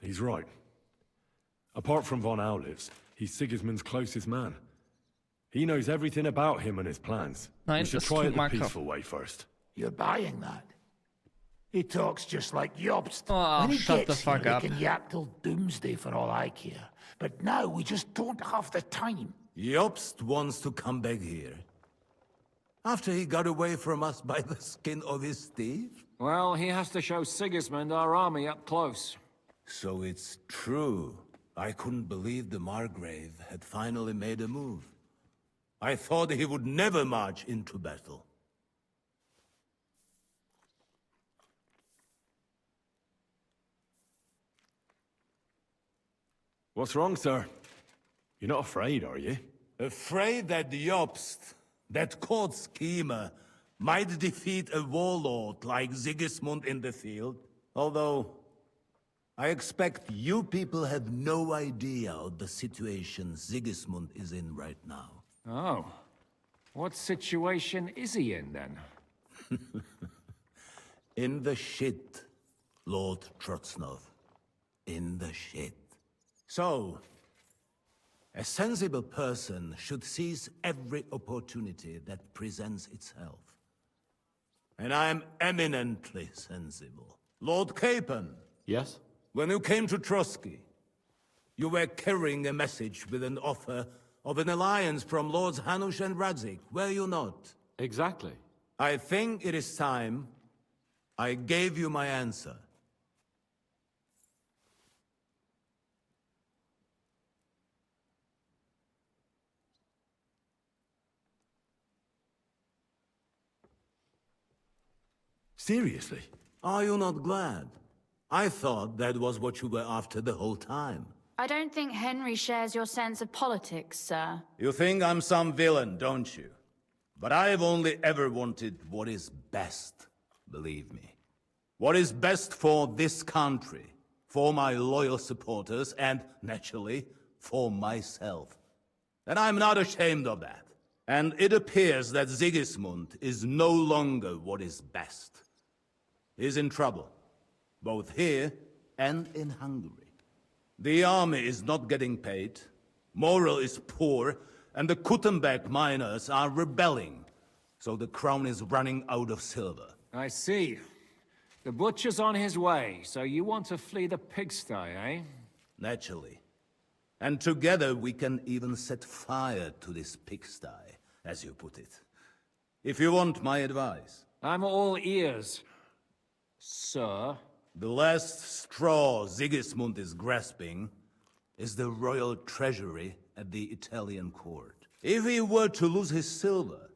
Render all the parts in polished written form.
He's right. Apart from von Aulifs, he's Sigismund's closest man. He knows everything about him and his plans. Nein, We should das try it tut the Markov. peaceful way first. You're buying that? He talks just like Jobst. Oh, when he shut the gets fuck here, up. he can yap till doomsday for all I care. But now we just don't have the time. Jobst wants to come back here. After he got away from us by the skin of his teeth? Well, he has to show Sigismund our army up close. So it's true. I couldn't believe the Margrave had finally made a move. I thought he would never march into battle. What's wrong, sir? You're not afraid, are you? Afraid that Jobst, that court schemer, might defeat a warlord like Sigismund in the field? Although, I expect you people have no idea of the situation Sigismund is in right now. Oh. What situation is he in, then? In the shit, Lord Trotsnov. In the shit. So, a sensible person should seize every opportunity that presents itself. And I am eminently sensible. Lord Capon. Yes? When you came to Trotsky, you were carrying a message with an offer of an alliance from Lords Hanush and Radzik, were you not? Exactly. I think it is time I gave you my answer. Seriously? Are you not glad? I thought that was what you were after the whole time. I don't think Henry shares your sense of politics, sir. You think I'm some villain, don't you? But I've only ever wanted what is best, believe me. What is best for this country, for my loyal supporters, and, naturally, for myself. And I'm not ashamed of that. And it appears that Sigismund is no longer what is best. He's in trouble, both here and in Hungary. The army is not getting paid, morale is poor, and the Kuttenberg miners are rebelling. So the crown is running out of silver. I see. The butcher's on his way, so you want to flee the pigsty, eh? Naturally. And together we can even set fire to this pigsty, as you put it. If you want my advice. I'm all ears, sir. The last straw Sigismund is grasping is the royal treasury at the Italian court. If he were to lose his silver,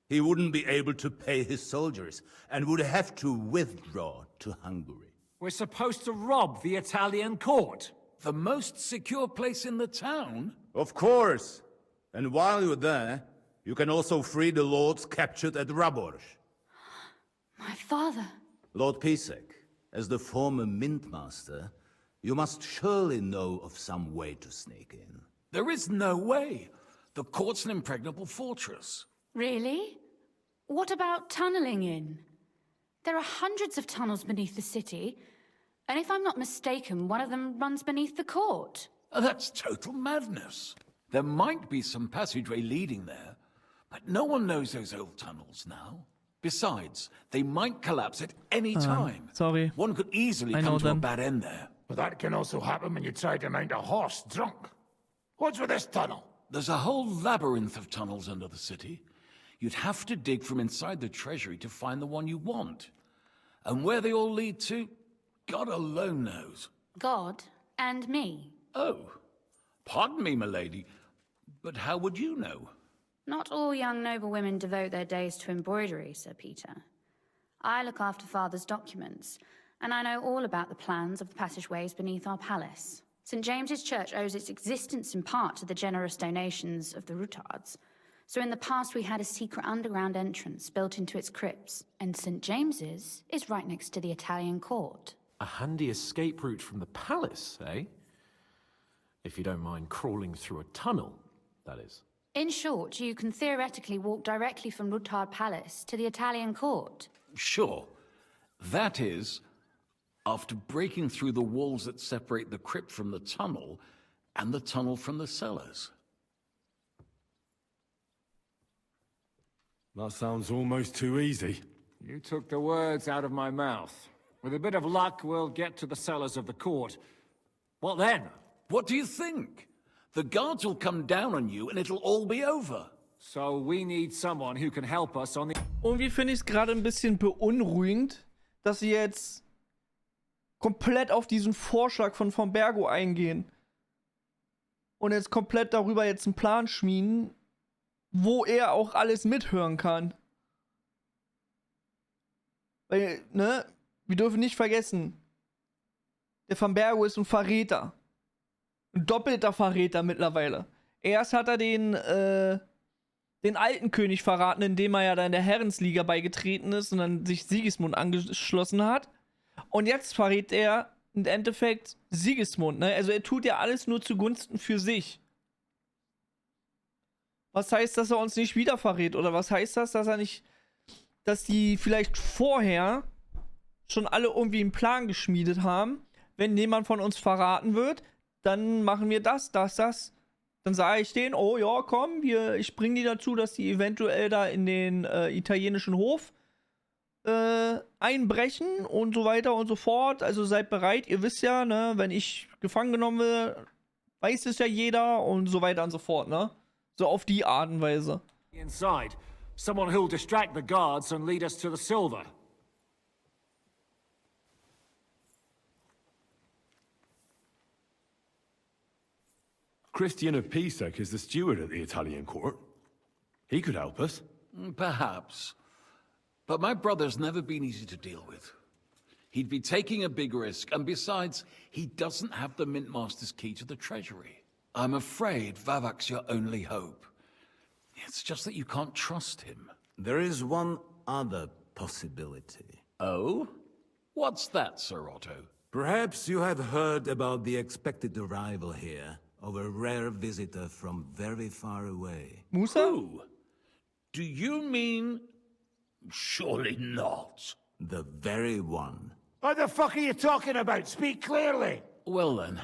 he wouldn't be able to pay his soldiers and would have to withdraw to Hungary. We're supposed to rob the Italian court. The most secure place in the town? Of course! And while you're there, you can also free the lords captured at Raborz. My father. Lord Pisek, as the former Mintmaster, you must surely know of some way to sneak in. There is no way. The court's an impregnable fortress. Really? What about tunneling in? There are hundreds of tunnels beneath the city, and if I'm not mistaken, one of them runs beneath the court. That's total madness. There might be some passageway leading there, but no one knows those old tunnels now. Besides, they might collapse at any time. Sorry. One could easily I know come to a them. bad end there. But that can also happen when you try to mount a horse drunk. What's with this tunnel? There's a whole labyrinth of tunnels under the city. You'd have to dig from inside the treasury to find the one you want. And where they all lead to, God alone knows. God and me. Oh, pardon me, milady, but how would you know? Not all young noble women devote their days to embroidery, Sir Peter. I look after Father's documents, and I know all about the plans of the passageways beneath our palace. St. James's Church owes its existence in part to the generous donations of the Rutards. So in the past we had a secret underground entrance built into its crypts, and St. James's is right next to the Italian court. A handy escape route from the palace, eh? If you don't mind crawling through a tunnel, that is. In short, you can theoretically walk directly from Rutard Palace to the Italian court. Sure. That is, After breaking through the walls that separate the crypt from the tunnel, and the tunnel from the cellars. That sounds almost too easy. You took the words out of my mouth. With a bit of luck, we'll get to the cellars of the court. What then? What do you think? The guards will come down on you and it'll all be over. So we need someone who can help us on the... Irgendwie finde ich es gerade ein bisschen beunruhigend, dass sie jetzt komplett auf diesen Vorschlag von Bergo eingehen. Und jetzt komplett darüber jetzt einen Plan schmieden, wo er auch alles mithören kann. Weil, ne, wir dürfen nicht vergessen, der Van Bergo ist ein Verräter. Ein doppelter Verräter mittlerweile. Erst hat er den alten König verraten, indem er ja da in der Herrensliga beigetreten ist und dann sich Sigismund angeschlossen hat. Und jetzt verrät er im Endeffekt Sigismund, ne? Also er tut ja alles nur zugunsten für sich. Was heißt, dass er uns nicht wieder verrät? Oder was heißt das, dass er nicht... Dass die vielleicht vorher schon alle irgendwie einen Plan geschmiedet haben. Wenn jemand von uns verraten wird, dann machen wir das. Dann sage ich denen, oh ja, komm, ich bringe die dazu, dass die eventuell da in den italienischen Hof einbrechen und so weiter und so fort. Also seid bereit, ihr wisst ja, ne, wenn ich gefangen genommen werde, weiß es ja jeder und so weiter und so fort, ne? So auf die Art und Weise. inside. Someone who'll distract the guards and lead us to the silver. Christian of Pisek is the steward at the Italian court. He could help us. Perhaps. But my brother's never been easy to deal with. He'd be taking a big risk, and besides, he doesn't have the Mint Master's key to the treasury. I'm afraid Vavak's your only hope. It's just that you can't trust him. There is one other possibility. Oh? What's that, Sir Otto? Perhaps you have heard about the expected arrival here of a rare visitor from very far away. Musa? Who? Do you mean... Surely not. The very one. What the fuck are you talking about? Speak clearly. Well then,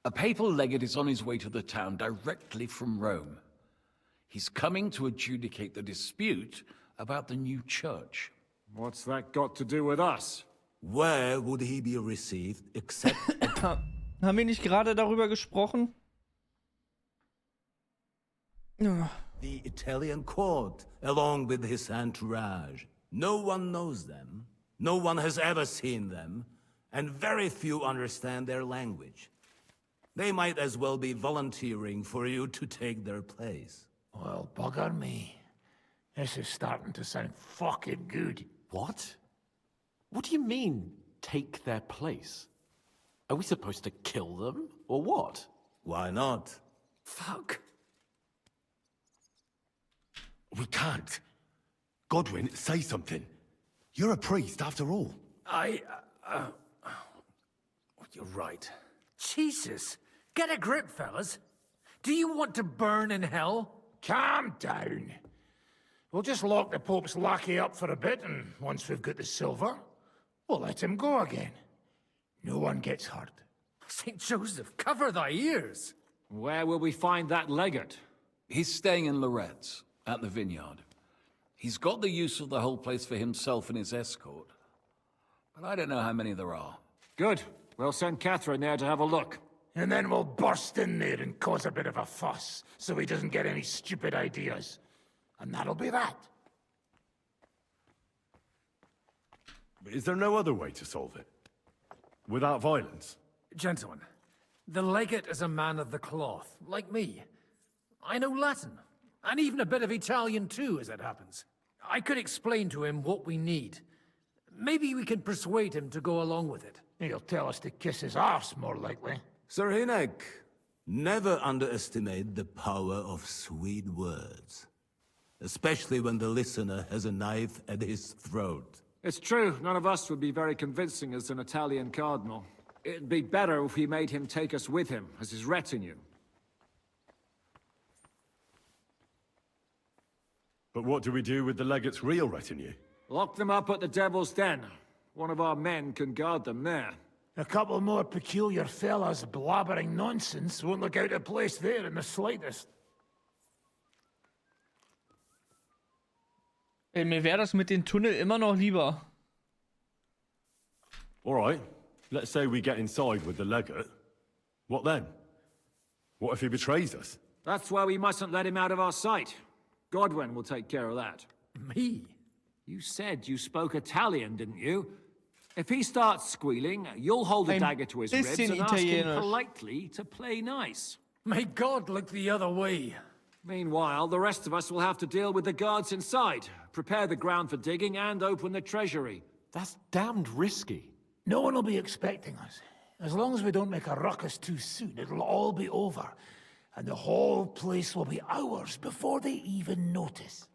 a papal legate is on his way to the town directly from Rome. He's coming to adjudicate the dispute about the new church. What's that got to do with us? Where would he be received except... Haben wir nicht gerade darüber gesprochen? Ja. the Italian court, along with his entourage. No one knows them, no one has ever seen them, and very few understand their language. They might as well be volunteering for you to take their place. Well, bugger me. This is starting to sound fucking good. What? What do you mean, take their place? Are we supposed to kill them, or what? Why not? Fuck. We can't. Godwin, say something. You're a priest, after all. You're right. Jesus! Get a grip, fellas. Do you want to burn in hell? Calm down. We'll just lock the Pope's lackey up for a bit, and once we've got the silver, we'll let him go again. No one gets hurt. St. Joseph, cover thy ears! Where will we find that legate? He's staying in Loretz, at the vineyard. He's got the use of the whole place for himself and his escort. But I don't know how many there are. Good. We'll send Catherine there to have a look. And then we'll burst in there and cause a bit of a fuss, so he doesn't get any stupid ideas. And that'll be that. Is there no other way to solve it? Without violence? Gentlemen, the legate is a man of the cloth, like me. I know Latin, and even a bit of Italian too, as it happens. I could explain to him what we need. Maybe we can persuade him to go along with it. He'll tell us to kiss his arse, more likely. Sir Hinek, never underestimate the power of sweet words. Especially when the listener has a knife at his throat. It's true, none of us would be very convincing as an Italian cardinal. It'd be better if we made him take us with him, as his retinue. But what do we do with the legate's real retinue? Lock them up at the Devil's Den. One of our men can guard them there. A couple more peculiar fellas blabbering nonsense won't look out of place there in the slightest. Ey, mir wäre das mit den Tunnel immer noch lieber. All right, let's say we get inside with the legate. What then? What if he betrays us? That's why we mustn't let him out of our sight. Godwin will take care of that. Me? You said you spoke Italian, didn't you? If he starts squealing, you'll hold a Ein dagger to his ribs bisschen and ask him Italienisch. politely to play nice. May God look the other way. Meanwhile, the rest of us will have to deal with the guards inside, prepare the ground for digging, and open the treasury. That's damned risky. No one will be expecting us. As long as we don't make a ruckus too soon, it'll all be over. And the whole place will be ours before they even notice.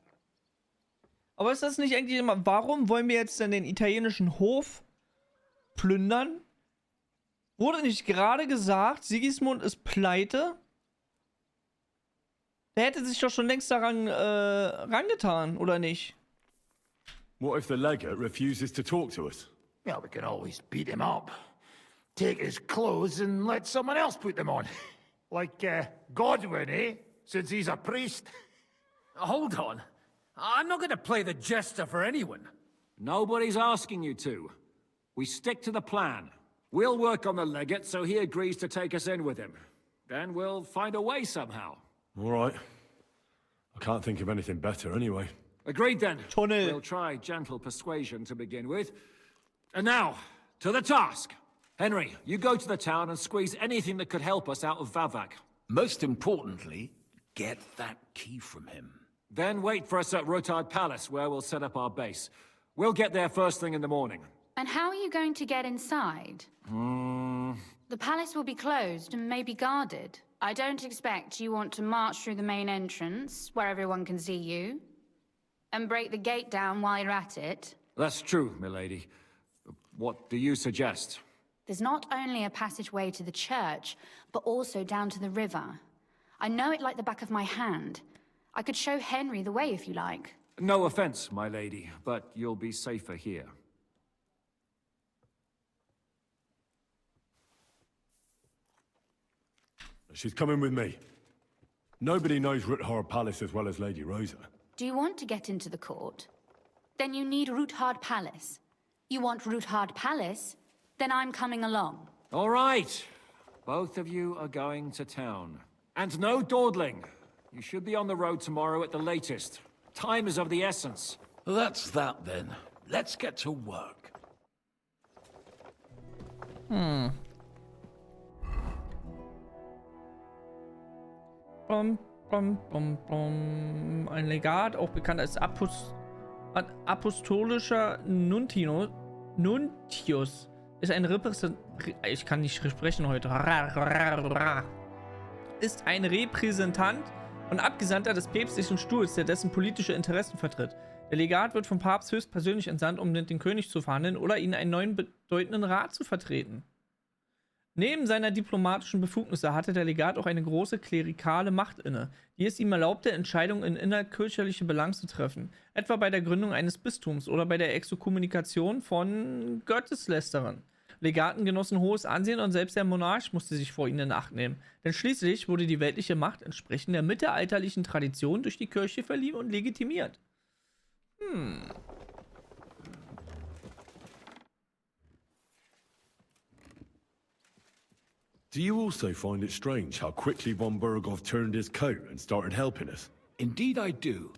Aber ist das nicht eigentlich immer, warum wollen wir jetzt denn den italienischen Hof plündern? Wurde nicht gerade gesagt, Sigismund ist pleite? Der hätte sich doch schon längst daran rangetan, oder nicht? What if the legate refuses to talk to us? Well, we can always beat him up. Take his clothes and let someone else put them on. Like, Godwin, eh? Since he's a priest. Hold on. I'm not going to play the jester for anyone. Nobody's asking you to. We stick to the plan. We'll work on the legate so he agrees to take us in with him. Then we'll find a way somehow. All right. I can't think of anything better anyway. Agreed then. Tunnel. We'll try gentle persuasion to begin with. And now, to the task. Henry, you go to the town and squeeze anything that could help us out of Vavak. Most importantly, get that key from him. Then wait for us at Rotard Palace, where we'll set up our base. We'll get there first thing in the morning. And how are you going to get inside? The palace will be closed and maybe guarded. I don't expect you want to march through the main entrance, where everyone can see you, and break the gate down while you're at it. That's true, milady. What do you suggest? There's not only a passageway to the church, but also down to the river. I know it like the back of my hand. I could show Henry the way if you like. No offense, my lady, but you'll be safer here. She's coming with me. Nobody knows Ruthard Palace as well as Lady Rosa. Do you want to get into the court? Then you need Ruthard Palace. You want Ruthard Palace? Then I'm coming along. All right. Both of you are going to town. And no dawdling. You should be on the road tomorrow at the latest. Time is of the essence. That's that then. Let's get to work. Bum, bum, bum, bum. Ein Legat, auch bekannt als apostolischer Nuntius, ist ein ich kann nicht sprechen heute. Ist ein Repräsentant und Abgesandter des päpstlichen Stuhls, der dessen politische Interessen vertritt. Der Legat wird vom Papst höchstpersönlich entsandt, um mit dem König zu verhandeln oder ihn einen neuen bedeutenden Rat zu vertreten. Neben seiner diplomatischen Befugnisse hatte der Legat auch eine große klerikale Macht inne, die es ihm erlaubte, Entscheidungen in innerkirchliche Belangen zu treffen, etwa bei der Gründung eines Bistums oder bei der Exkommunikation von Gotteslästerern. Legaten genossen hohes Ansehen und selbst der Monarch musste sich vor ihnen in Acht nehmen, denn schließlich wurde die weltliche Macht entsprechend der mittelalterlichen Tradition durch die Kirche verliehen und legitimiert. Do you also find it strange how quickly von Burgov turned his coat and started helping us? Indeed I do,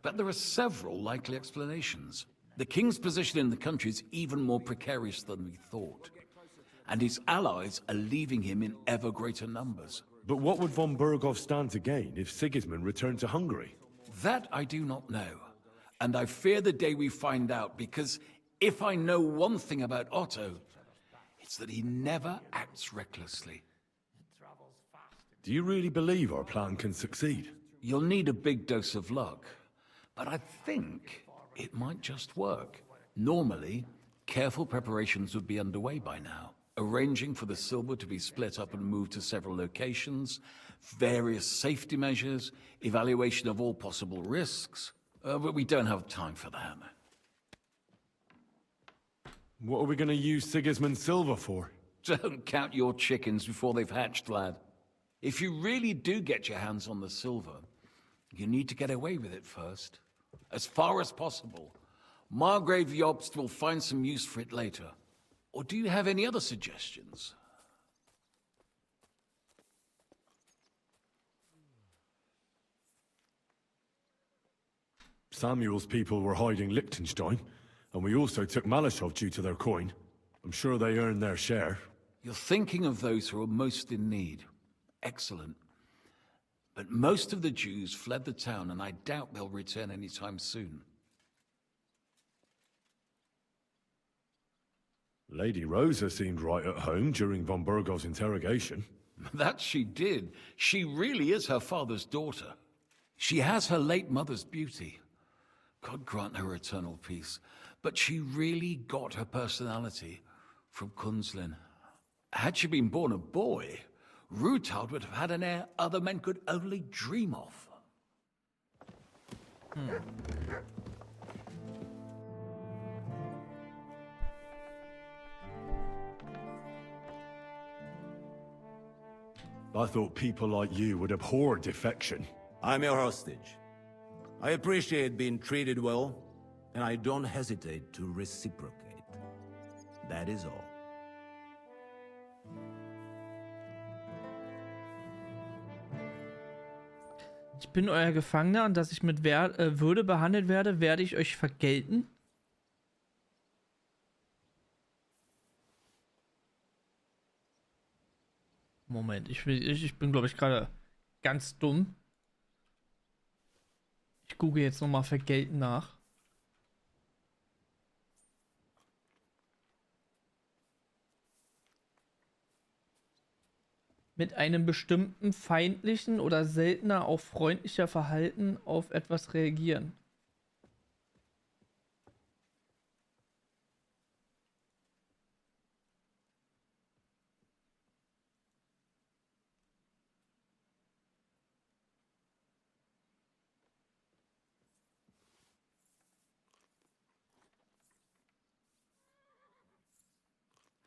but there are several likely explanations. The king's position in the country is even more precarious than we thought, and his allies are leaving him in ever greater numbers. But what would von Burgov stand to gain if Sigismund returned to Hungary? That I do not know, and I fear the day we find out, because if I know one thing about Otto, it's that he never acts recklessly. Do you really believe our plan can succeed? You'll need a big dose of luck, but I think it might just work. Normally, careful preparations would be underway by now, arranging for the silver to be split up and moved to several locations, various safety measures, evaluation of all possible risks, but we don't have time for that. What are we gonna use Sigismund's silver for? Don't count your chickens before they've hatched, lad. If you really do get your hands on the silver, you need to get away with it first. As far as possible. Margrave Jobst will find some use for it later. Or do you have any other suggestions? Samuel's people were hiding Liechtenstein, and we also took Malashov due to their coin. I'm sure they earned their share. You're thinking of those who are most in need. Excellent. But most of the Jews fled the town, and I doubt they'll return anytime soon. Lady Rosa seemed right at home during von Burgov's interrogation. That she did. She really is her father's daughter. She has her late mother's beauty. God grant her eternal peace. But she really got her personality from Kunzlin. Had she been born a boy, Rutald would have had an heir other men could only dream of. I thought people like you would abhor defection. I'm your hostage. I appreciate being treated well, and I don't hesitate to reciprocate. That is all. Ich bin euer Gefangener und dass ich mit Würde behandelt werde, werde ich euch vergelten. Moment, ich bin, glaube ich, gerade ganz dumm. Ich google jetzt nochmal vergelten nach. Mit einem bestimmten feindlichen oder seltener auch freundlicher Verhalten auf etwas reagieren.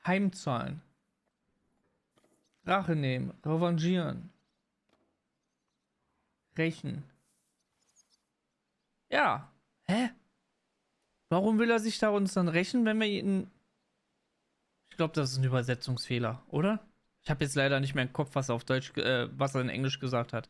Heimzahlen. Rache nehmen, revanchieren. Rächen. Ja. Hä? Warum will er sich da uns dann rächen, wenn wir ihn... Ich glaube, das ist ein Übersetzungsfehler, oder? Ich habe jetzt leider nicht mehr im Kopf, was er auf Deutsch, was er in Englisch gesagt hat.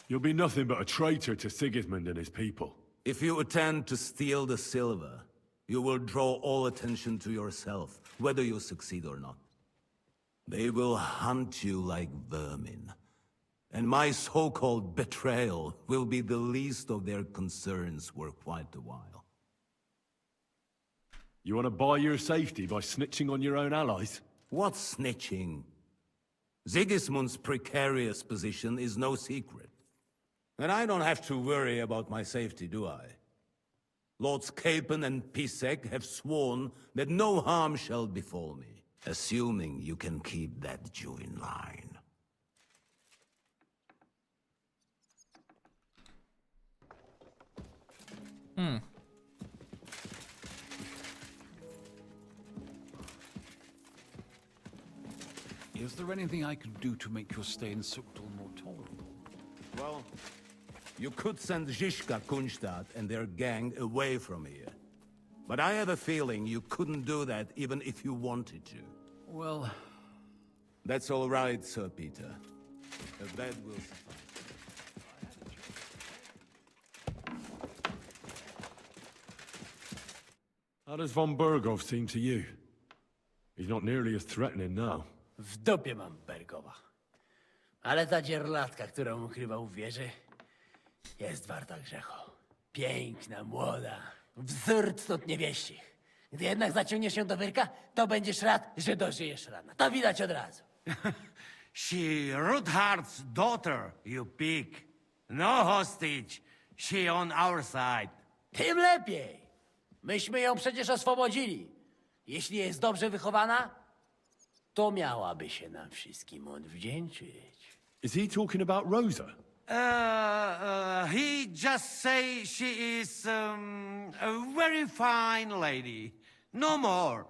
You'll be nothing but a traitor to Sigismund and his people. If you attempt to steal the silver, you will draw all attention to yourself, whether you succeed or not. They will hunt you like vermin. And my so-called betrayal will be the least of their concerns for quite a while. You want to buy your safety by snitching on your own allies? What snitching? Sigismund's precarious position is no secret. And I don't have to worry about my safety, do I? Lords Capen and Pisek have sworn that no harm shall befall me, assuming you can keep that Jew in line. Is there anything I can do to make your stay in Sukdal more tolerable? Well, you could send Zizka Kunstadt and their gang away from here. But I have a feeling you couldn't do that even if you wanted to. Well... That's all right, Sir Peter. That will suffice. How does von Burgov seem to you? He's not nearly as threatening now. W dupie mam Bergowa. Ale ta dzierlatka, którą ukrywał w wieży, jest warta grzechu. Piękna, młoda, wzór cnót niewieścich. Gdy jednak zaciągniesz się do wyrka, to będziesz rad, że dożyjesz rana. To widać od razu. She Ruthard's daughter, you pig. No hostage. She on our side. Tym lepiej. Myśmy ją przecież oswobodzili. Jeśli jest dobrze wychowana, to miałaby się nam wszystkim odwdzięczyć. Is he talking about Rosa? He just say she is a very fine lady. No more.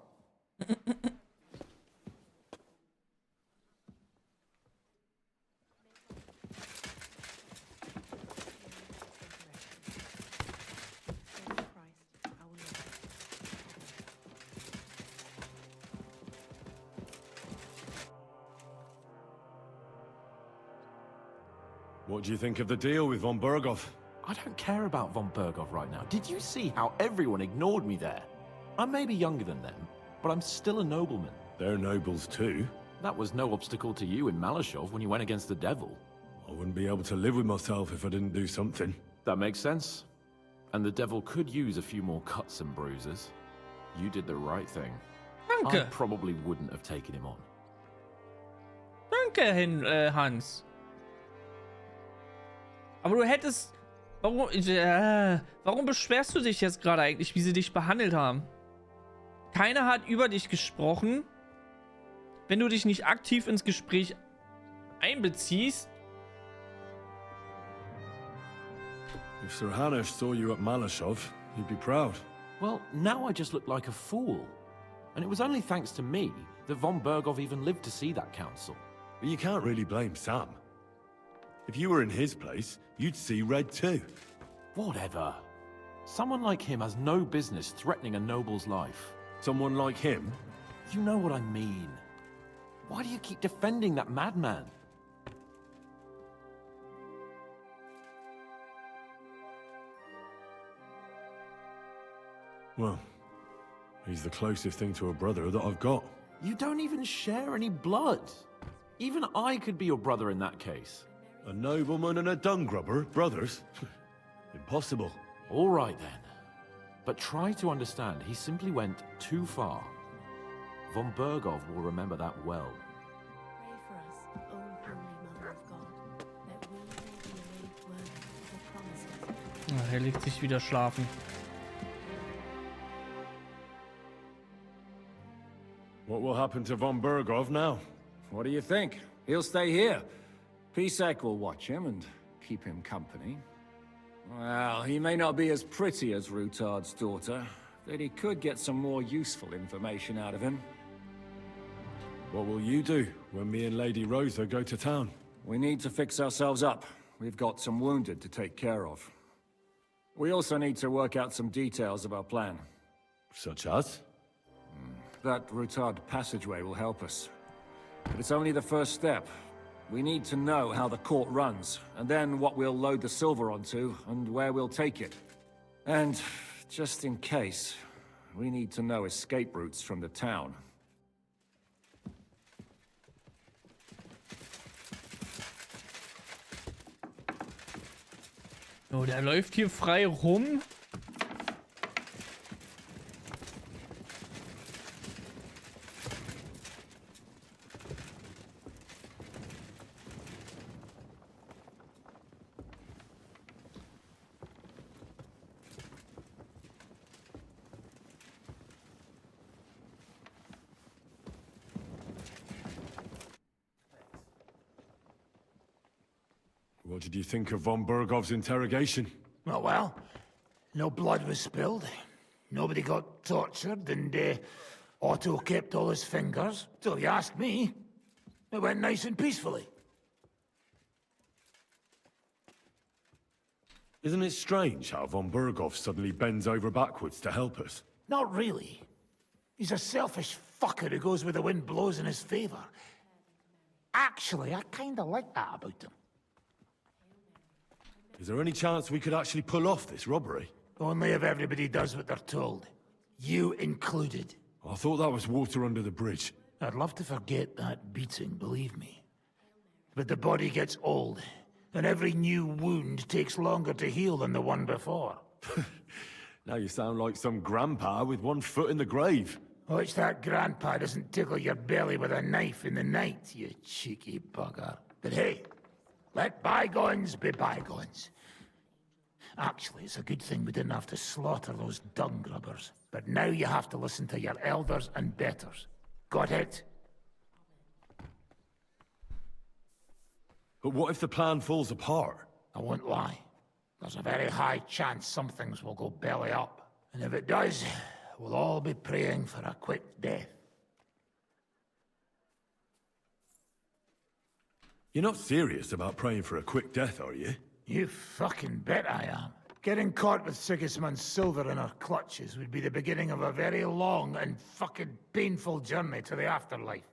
What do you think of the deal with von Berghoff? I don't care about von Berghoff right now. Did you see how everyone ignored me there? I may be younger than them, but I'm still a nobleman. They're nobles too. That was no obstacle to you in Malashov when you went against the devil. I wouldn't be able to live with myself if I didn't do something. That makes sense. And the devil could use a few more cuts and bruises. You did the right thing. I Danke. probably wouldn't have taken him on. Danke, Hans. Aber du hättest... Warum beschwerst du dich jetzt gerade eigentlich, wie sie dich behandelt haben? Keiner hat über dich gesprochen. Wenn du dich nicht aktiv ins Gespräch einbeziehst. If Sir Hanush saw you at Malashov, he'd be proud. Well, now I just look like a fool. And it was only thanks to me that von Berghoff even lived to see that council. But you can't really blame Sam. If you were in his place, you'd see red too. Whatever. Someone like him has no business threatening a noble's life. Someone like him? You know what I mean. Why do you keep defending that madman? Well, he's the closest thing to a brother that I've got. You don't even share any blood. Even I could be your brother in that case. A nobleman and a dung grubber, brothers? Impossible. All right then. But try to understand, he simply went too far. Von Berghoff will remember that well. Pray for us, O Holy Mother of God, that we may be made worthy of the promises. Er legt sich wieder schlafen. What will happen to von Berghoff now? What do you think? He'll stay here. Pisek will watch him and keep him company. Well, he may not be as pretty as Rutard's daughter, but he could get some more useful information out of him. What will you do when me and Lady Rosa go to town? We need to fix ourselves up. We've got some wounded to take care of. We also need to work out some details of our plan. Such as? That Rutard passageway will help us. But it's only the first step. We need to know how the court runs, and then what we'll load the silver onto, and where we'll take it. And, just in case, we need to know escape routes from the town. Oh, der läuft hier frei rum. What did you think of von Berghoff's interrogation? Oh, well, no blood was spilled. Nobody got tortured, and Otto kept all his fingers. So if you ask me, it went nice and peacefully. Isn't it strange how von Berghoff suddenly bends over backwards to help us? Not really. He's a selfish fucker who goes where the wind blows in his favor. Actually, I kinda like that about him. Is there any chance we could actually pull off this robbery? Only if everybody does what they're told. You included. I thought that was water under the bridge. I'd love to forget that beating, believe me. But the body gets old, and every new wound takes longer to heal than the one before. Now you sound like some grandpa with one foot in the grave. Watch that grandpa doesn't tickle your belly with a knife in the night, you cheeky bugger. But hey, let bygones be bygones. Actually, it's a good thing we didn't have to slaughter those dung grubbers. But now you have to listen to your elders and betters. Got it? But what if the plan falls apart? I won't lie. There's a very high chance some things will go belly up. And if it does, we'll all be praying for a quick death. You're not serious about praying for a quick death, are you? You fucking bet I am. Getting caught with Sigismund's silver in our clutches would be the beginning of a very long and fucking painful journey to the afterlife.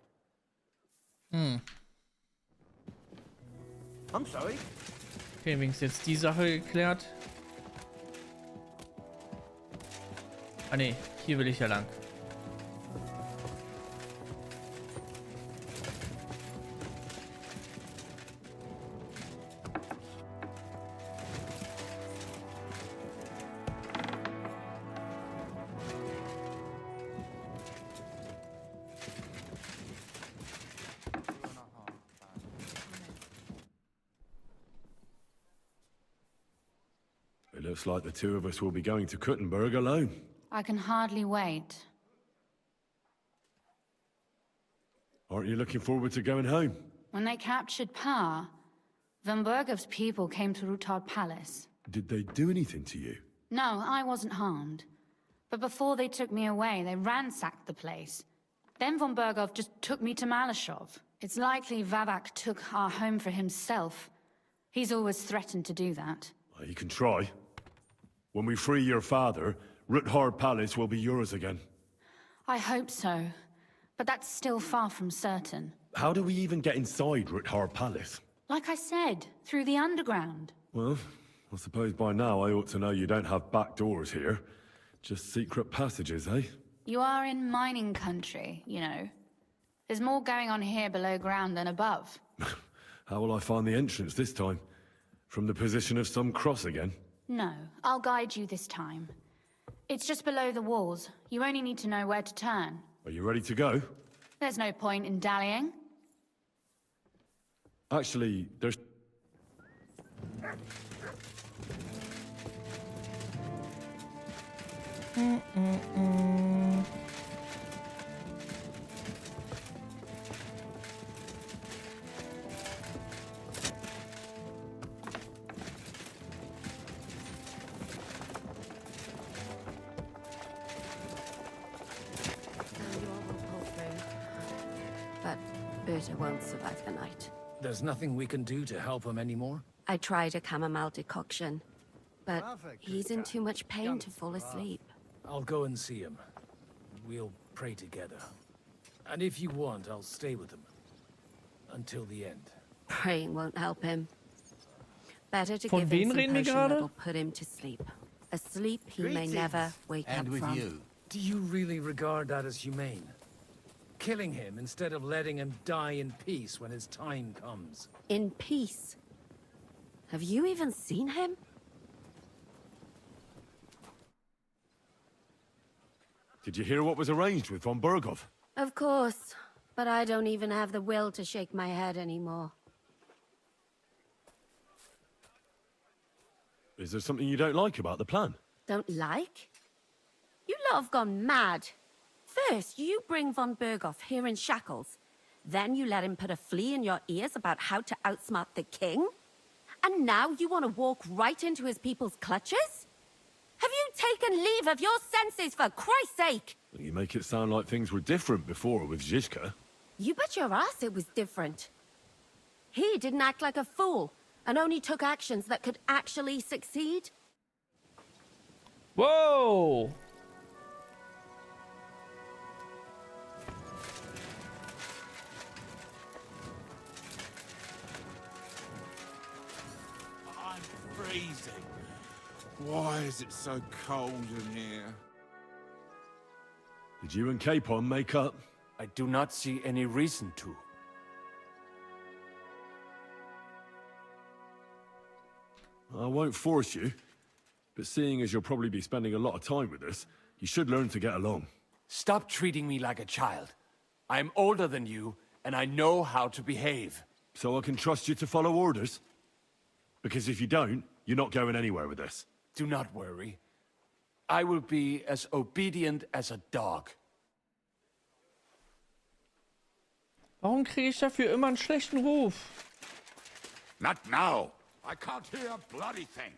I'm sorry. Okay, wenigstens jetzt die Sache geklärt. Ah ne, hier will ich ja lang. It looks like the two of us will be going to Kuttenberg alone. I can hardly wait. Aren't you looking forward to going home? When they captured Pa, Von Bergov's people came to Rutard Palace. Did they do anything to you? No, I wasn't harmed. But before they took me away, they ransacked the place. Then Von Bergov just took me to Malashov. It's likely Vavak took our home for himself. He's always threatened to do that. Well, you can try. When we free your father, Ruthard Palace will be yours again. I hope so. But that's still far from certain. How do we even get inside Ruthard Palace? Like I said, through the underground. Well, I suppose by now I ought to know you don't have back doors here. Just secret passages, eh? You are in mining country, you know. There's more going on here below ground than above. How will I find the entrance this time? From the position of some cross again? No, I'll guide you this time. It's just below the walls. You only need to know where to turn. Are you ready to go? There's no point in dallying. Actually, there's... But Berta won't survive the night. There's nothing we can do to help him anymore? I tried a chamomile decoction, but he's in too much pain to fall asleep. I'll go and see him. We'll pray together. And if you want, I'll stay with him. Until the end. Praying won't help him. Better to Von give wen him some reden wir potion gerade? that'll put him to sleep. A sleep he may never wake up from. Do you really regard that as humane? Killing him instead of letting him die in peace when his time comes. In peace. Have you even seen him? Did you hear what was arranged with von Bergov? Of course, but I don't even have the will to shake my head anymore. Is there something you don't like about the plan? Don't like? You lot have gone mad. First, you bring von Berghoff here in shackles. Then you let him put a flea in your ears about how to outsmart the king? And now you want to walk right into his people's clutches? Have you taken leave of your senses, for Christ's sake? You make it sound like things were different before with Zizka. You bet your ass it was different. He didn't act like a fool, and only took actions that could actually succeed. Whoa! I'm freezing. Why is it so cold in here? Did you and Capon make up? I do not see any reason to. I won't force you, but seeing as you'll probably be spending a lot of time with us, you should learn to get along. Stop treating me like a child. I am older than you, and I know how to behave. So I can trust you to follow orders? Because if you don't, you're not going anywhere with this. Do not worry. I will be as obedient as a dog. Warum kriege ich dafür immer einen schlechten Ruf? Not now. I can't hear a bloody thing.